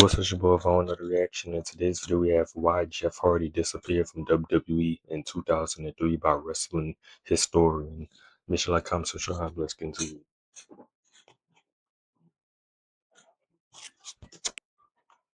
What's up, your boy? If I want another reaction, in today's video, we have why Jeff Hardy disappeared from WWE in 2003 by wrestling historian. Make sure like, comment, subscribe. Let's get into it.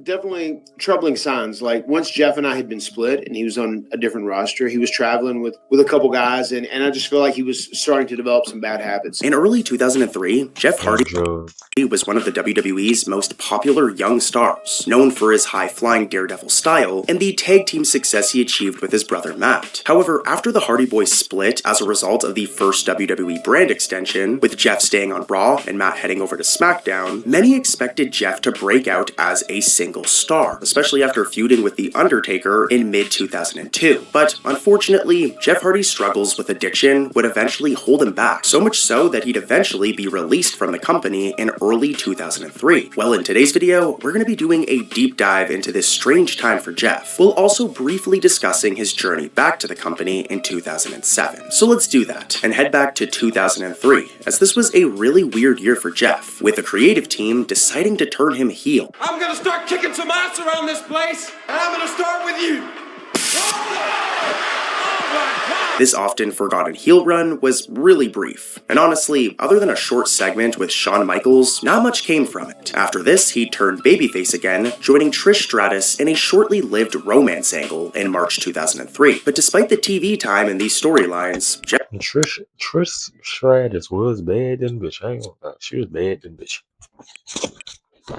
Definitely troubling signs. Like once Jeff and I had been split and he was on a different roster, he was traveling with a couple guys, and I just feel like he was starting to develop some bad habits. In early 2003, Jeff Hardy Drugs. was one of the WWE's most popular young stars, known for his high-flying Daredevil style and the tag team success he achieved with his brother Matt. However, after the Hardy Boys split as a result of the first WWE brand extension, with Jeff staying on Raw and Matt heading over to SmackDown, many expected Jeff to break out as a single star, especially after feuding with The Undertaker in mid-2002. But unfortunately, Jeff Hardy's struggles with addiction would eventually hold him back, so much so that he'd eventually be released from the company in early 2003. Well, in today's video, we're going to be doing a deep dive into this strange time for Jeff, while also briefly discussing his journey back to the company in 2007. So let's do that, and head back to 2003, as this was a really weird year for Jeff, with the creative team deciding to turn him heel. I'm gonna start kicking some ass around this place, and I'm gonna start with you. This often forgotten heel run was really brief, and honestly, other than a short segment with Shawn Michaels, not much came from it. After this, he turned babyface again, joining Trish Stratus in a shortly lived romance angle in March 2003. But despite the TV time in these storylines, Trish Stratus was bad than bitch. I ain't gonna lie. She was bad than bitch.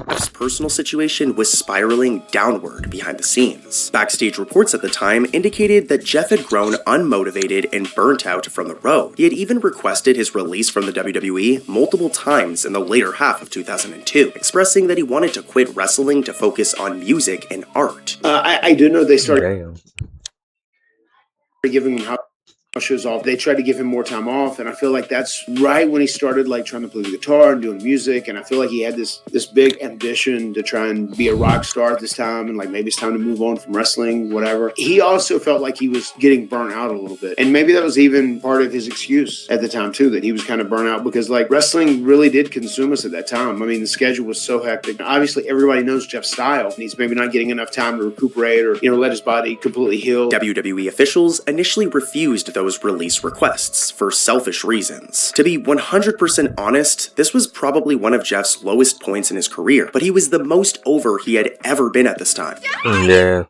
Jeff's personal situation was spiraling downward behind the scenes. Backstage reports at the time indicated that Jeff had grown unmotivated and burnt out from the road. He had even requested his release from the WWE multiple times in the later half of 2002, expressing that he wanted to quit wrestling to focus on music and art. I do know they started Damn. giving him shows off. They tried to give him more time off, and I feel like that's right when he started like trying to play the guitar and doing music. And I feel like he had this big ambition to try and be a rock star at this time, and like maybe it's time to move on from wrestling, whatever. He also felt like he was getting burnt out a little bit, and maybe that was even part of his excuse at the time too, that he was kind of burnt out because like wrestling really did consume us at that time. I mean, the schedule was so hectic. Obviously, everybody knows Jeff's style, and he's maybe not getting enough time to recuperate or let his body completely heal. WWE officials initially refused those release requests for selfish reasons. To be 100% honest, this was probably one of Jeff's lowest points in his career, but he was the most over he had ever been at this time. Yeah.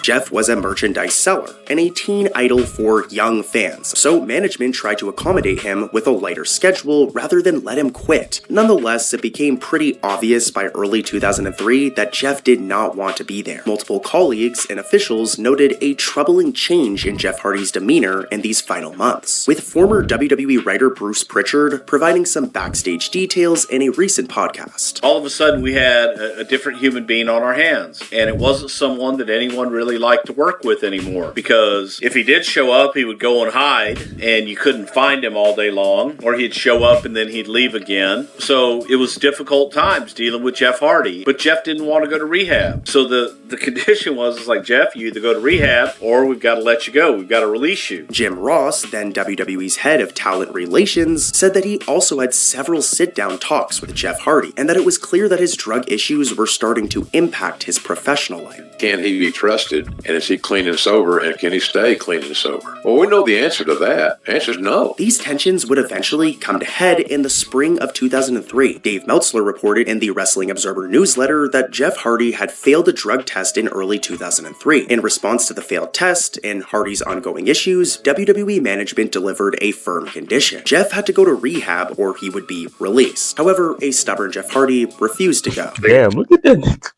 Jeff was a merchandise seller and a teen idol for young fans, so management tried to accommodate him with a lighter schedule rather than let him quit. Nonetheless, it became pretty obvious by early 2003 that Jeff did not want to be there. Multiple colleagues and officials noted a troubling change in Jeff Hardy's demeanor in these final months, with former WWE writer Bruce Pritchard providing some backstage details in a recent podcast. All of a sudden, we had a different human being on our hands, and it wasn't someone that anyone really liked to work with anymore, because if he did show up, he would go and hide and you couldn't find him all day long, or he'd show up and then he'd leave again. So it was difficult times dealing with Jeff Hardy, but Jeff didn't want to go to rehab. So the condition was like, Jeff, you either go to rehab or we've got to let you go. We've got to release you. Jim Ross, then WWE's head of talent relations, said that he also had several sit-down talks with Jeff Hardy, and that it was clear that his drug issues were starting to impact his professional life. Can he be trusted? And is he clean and sober? And can he stay clean and sober? Well, we know the answer to that. The answer is no. These tensions would eventually come to head in the spring of 2003. Dave Meltzer reported in the Wrestling Observer newsletter that Jeff Hardy had failed a drug test in early 2003. In response to the failed test and Hardy's ongoing issues, WWE management delivered a firm condition. Jeff had to go to rehab or he would be released. However, a stubborn Jeff Hardy refused to go. Damn, look at that nigga.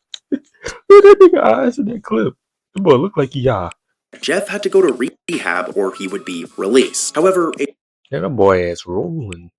Look at that nigga eyes in that clip. The boy look like he Jeff had to go to rehab or he would be released. However, Yeah, that boy ass rolling.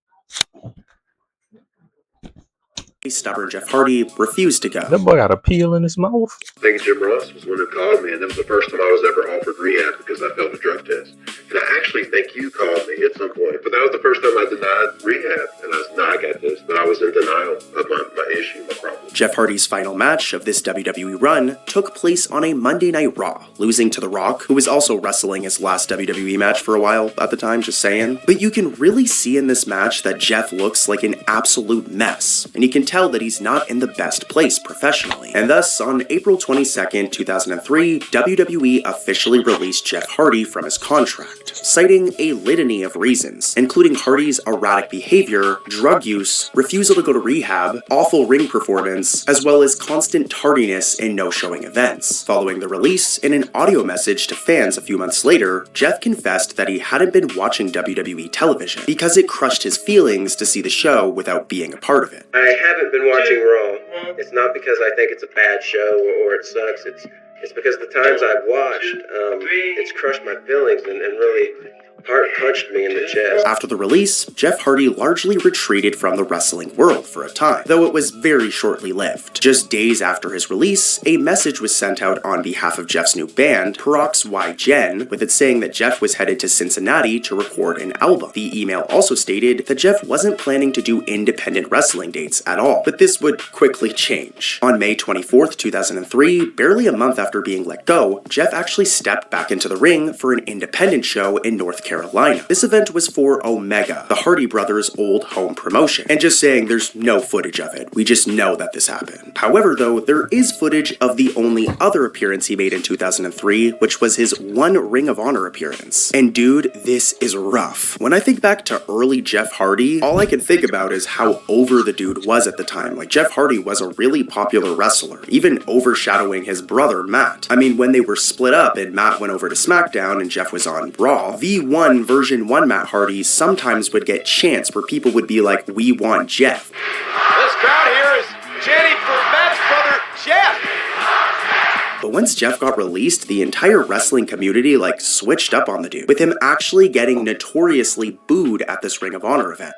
a stubborn Jeff Hardy refused to go. That boy got a peel in his mouth. I think Jim Ross was the one who called me, and that was the first time I was ever offered rehab because I failed a drug test. And I actually think you called me at some point, but that was the first time I denied rehab. And I was, no, I got this. But I was in denial of my issue, my problem. Jeff Hardy's final match of this WWE run took place on a Monday Night Raw, losing to The Rock, who was also wrestling his last WWE match for a while at the time, just saying. But you can really see in this match that Jeff looks like an absolute mess, and you can tell that he's not in the best place professionally. And thus, on April 22nd, 2003, WWE officially released Jeff Hardy from his contract, citing a litany of reasons, including Hardy's erratic behavior, drug use, refusal to go to rehab, awful ring performance, as well as constant tardiness in no-showing events. Following the release, in an audio message to fans a few months later, Jeff confessed that he hadn't been watching WWE television because it crushed his feelings to see the show without being a part of it. I haven't been watching Raw. It's not because I think it's a bad show or it sucks. It's because the times I've watched, it's crushed my feelings and really heart punched me in the chest. After the release, Jeff Hardy largely retreated from the wrestling world for a time, though it was very shortly lived. Just days after his release, a message was sent out on behalf of Jeff's new band, Perox Y Gen, with it saying that Jeff was headed to Cincinnati to record an album. The email also stated that Jeff wasn't planning to do independent wrestling dates at all, but this would quickly change. On May 24th, 2003, barely a month after being let go, Jeff actually stepped back into the ring for an independent show in North Carolina. This event was for Omega, the Hardy Brothers' old home promotion. And just saying, there's no footage of it. We just know that this happened. However, though, there is footage of the only other appearance he made in 2003, which was his one Ring of Honor appearance. And dude, this is rough. When I think back to early Jeff Hardy, all I can think about is how over the dude was at the time. Like, Jeff Hardy was a really popular wrestler, even overshadowing his brother, Matt. I mean, when they were split up and Matt went over to SmackDown and Jeff was on Raw, V1 version 1 Matt Hardy sometimes would get chants where people would be like, "We want Jeff." This crowd here is chanting for Matt's brother, Jeff. But once Jeff got released, the entire wrestling community switched up on the dude, with him actually getting notoriously booed at this Ring of Honor event.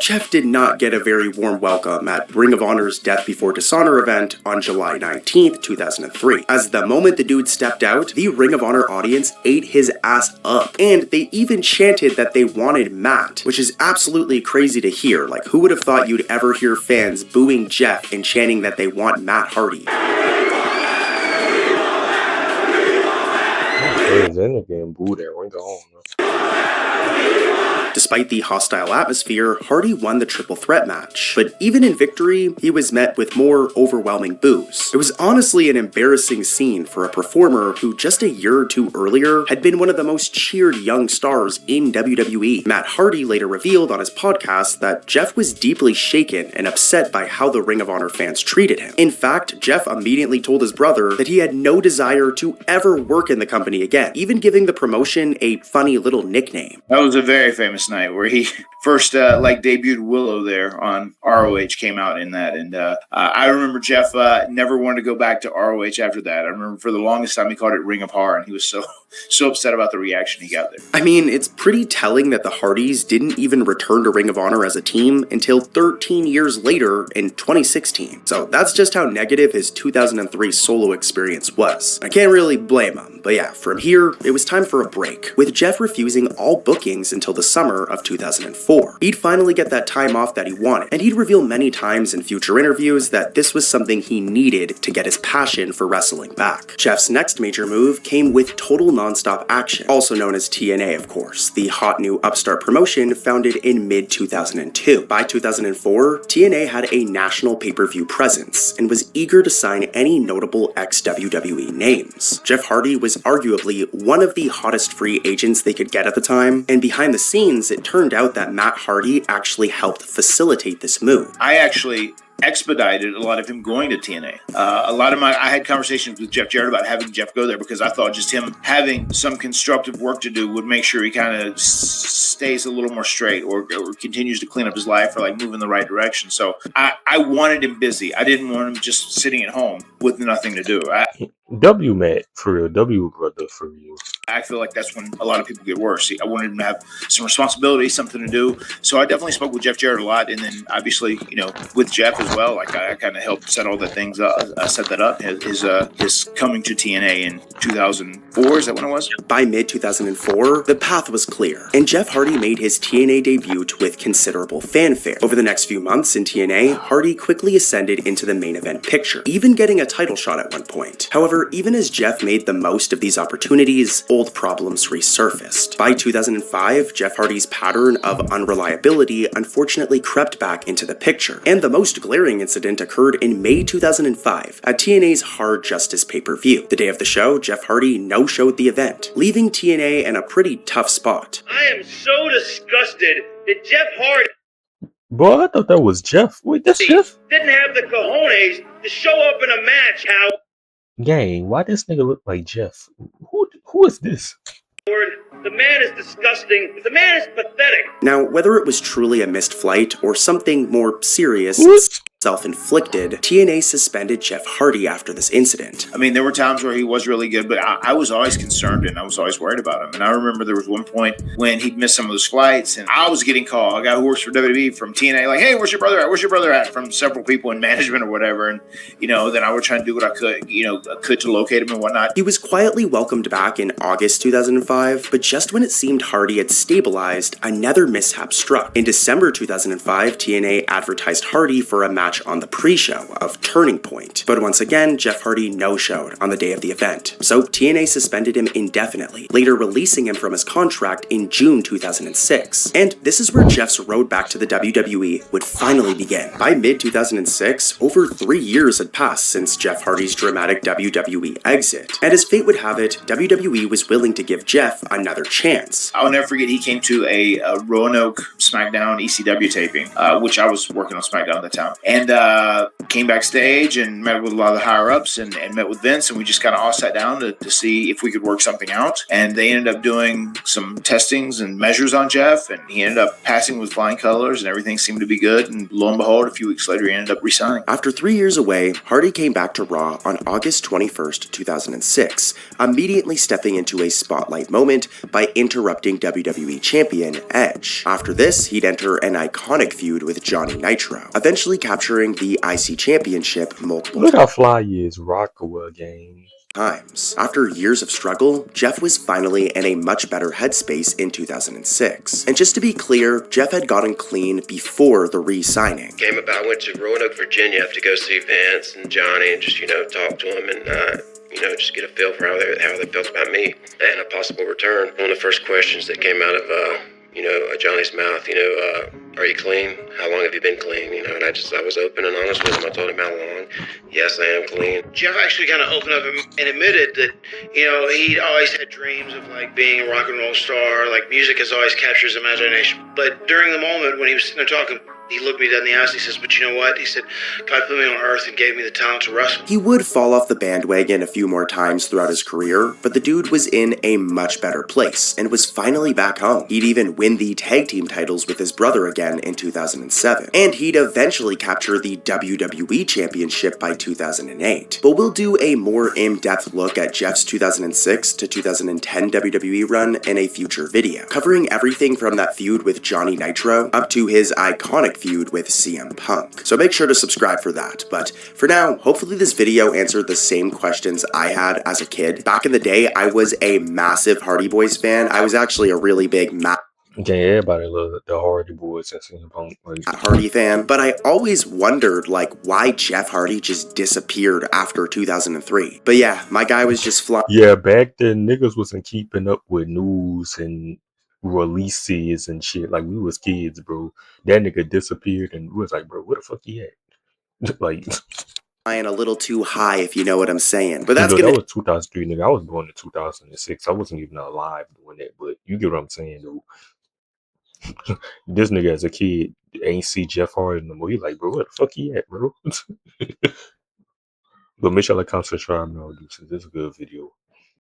Jeff did not get a very warm welcome at Ring of Honor's Death Before Dishonor event on July 19th, 2003. As the moment the dude stepped out, the Ring of Honor audience ate his ass up, and they even chanted that they wanted Matt, which is absolutely crazy to hear. Like, who would have thought you'd ever hear fans booing Jeff and chanting that they want Matt Hardy? Then again, boo that Ring of Honor. Despite the hostile atmosphere, Hardy won the triple threat match, but even in victory, he was met with more overwhelming boos. It was honestly an embarrassing scene for a performer who just a year or two earlier had been one of the most cheered young stars in WWE. Matt Hardy later revealed on his podcast that Jeff was deeply shaken and upset by how the Ring of Honor fans treated him. In fact, Jeff immediately told his brother that he had no desire to ever work in the company again, even giving the promotion a funny little nickname. That was a very famous night where he first debuted Willow there on ROH, came out in that, and I remember Jeff never wanted to go back to ROH after that. I remember for the longest time he called it Ring of Horror, and he was so upset about the reaction he got there. I mean, it's pretty telling that the Hardys didn't even return to Ring of Honor as a team until 13 years later in 2016. So that's just how negative his 2003 solo experience was. I can't really blame him, but yeah, from here, it was time for a break, with Jeff refusing all bookings until the summer of 2004. He'd finally get that time off that he wanted, and he'd reveal many times in future interviews that this was something he needed to get his passion for wrestling back. Jeff's next major move came with Total Nonstop Action, also known as TNA, of course, the hot new upstart promotion founded in mid-2002. By 2004, TNA had a national pay-per-view presence and was eager to sign any notable ex-WWE names. Jeff Hardy was arguably one of the hottest free agents they could get at the time, and behind the scenes, it turned out that Matt Hardy actually helped facilitate this move. I actually expedited a lot of him going to TNA. I had conversations with Jeff Jarrett about having Jeff go there because I thought just him having some constructive work to do would make sure he kind of stays a little more straight or continues to clean up his life or move in the right direction. So I wanted him busy. I didn't want him just sitting at home with nothing to do. W Matt for real. W brother for real. I feel like that's when a lot of people get worse. I wanted him to have some responsibility, something to do. So I definitely spoke with Jeff Jarrett a lot, and then obviously, with Jeff as well. Like I kind of helped set all the things up, set that up. His coming to TNA in 2004, is that when it was? By mid-2004, the path was clear, and Jeff Hardy made his TNA debut with considerable fanfare. Over the next few months in TNA, Hardy quickly ascended into the main event picture, even getting a title shot at one point. However, even as Jeff made the most of these opportunities, old problems resurfaced. By 2005, Jeff Hardy's pattern of unreliability unfortunately crept back into the picture, and the most glaring incident occurred in May 2005 at TNA's Hard Justice pay-per-view. The day of the show, Jeff Hardy no-showed the event, leaving TNA in a pretty tough spot. I am so disgusted that Jeff Hardy Boy, I thought that was Jeff. Wait, that's Jeff? didn't have the cojones to show up in a match, Howard. Gang, why this nigga look like Jeff? Who is this? The man is disgusting. The man is pathetic. Now, whether it was truly a missed flight or something more serious, What? self-inflicted, TNA suspended Jeff Hardy after this incident. I mean, there were times where he was really good, but I was always concerned and I was always worried about him. And I remember there was one point when he'd missed some of those flights, and I was getting called. A guy who works for WWE from TNA, like, "Hey, where's your brother at? Where's your brother at?" From several people in management or whatever. And then I would try and do what I could to locate him and whatnot. He was quietly welcomed back in August 2005, but just when it seemed Hardy had stabilized, another mishap struck. In December 2005, TNA advertised Hardy for a match on the pre-show of Turning Point. But once again, Jeff Hardy no-showed on the day of the event, so TNA suspended him indefinitely, later releasing him from his contract in June 2006. And this is where Jeff's road back to the WWE would finally begin. By mid-2006, over 3 years had passed since Jeff Hardy's dramatic WWE exit, and as fate would have it, WWE was willing to give Jeff another chance. I'll never forget, he came to a Roanoke SmackDown ECW taping, which I was working on SmackDown at the time, and came backstage and met with a lot of the higher-ups and met with Vince, and we just kind of all sat down to see if we could work something out. And they ended up doing some testings and measures on Jeff, and he ended up passing with flying colors, and everything seemed to be good. And lo and behold, a few weeks later, he ended up resigning. After 3 years away, Hardy came back to Raw on August 21st, 2006, immediately stepping into a spotlight moment by interrupting WWE Champion Edge. After this, he'd enter an iconic feud with Johnny Nitro, eventually capturing the IC Championship multiple Look how fly he is, Rockwell game. times. After years of struggle, Jeff was finally in a much better headspace in 2006. And just to be clear, Jeff had gotten clean before the re-signing. Came about, I went to Roanoke, Virginia to go see Vince and Johnny and just, talk to them and, just get a feel for how they felt about me and a possible return. One of the first questions that came out of, Johnny's mouth, are you clean? How long have you been clean? And I was open and honest with him. I told him how long. Yes, I am clean. Jeff actually kind of opened up and admitted that, he'd always had dreams of being a rock and roll star. Music has always captured his imagination. But during the moment when he was sitting there talking, he looked me dead in the eyes and he says, "But you know what?" He said, "God put me on earth and gave me the talent to wrestle." He would fall off the bandwagon a few more times throughout his career, but the dude was in a much better place and was finally back home. He'd even win the tag team titles with his brother again in 2007, and he'd eventually capture the WWE Championship by 2008. But we'll do a more in-depth look at Jeff's 2006 to 2010 WWE run in a future video, covering everything from that feud with Johnny Nitro up to his iconic feud with CM Punk. So make sure to subscribe for that. But for now, hopefully this video answered the same questions I had as a kid. Back in the day, I was a massive Hardy Boys fan. I was actually a really big Okay, everybody loves the Hardy Boys and CM Punk. Hardy fan, but I always wondered why Jeff Hardy just disappeared after 2003. But yeah, my guy was just flying. Yeah, back then niggas wasn't keeping up with news and releases and shit. We was kids, bro. That nigga disappeared and we was like, bro, where the fuck he at? Flying a little too high, if you know what I'm saying. But that's that was 2003, nigga. I was born in 2006. I wasn't even alive doing that, but you get what I'm saying, though. This nigga as a kid ain't see Jeff Hardy no more. He like, bro, where the fuck he at, bro? But make sure to like, comment, subscribe, and all this. This is a good video.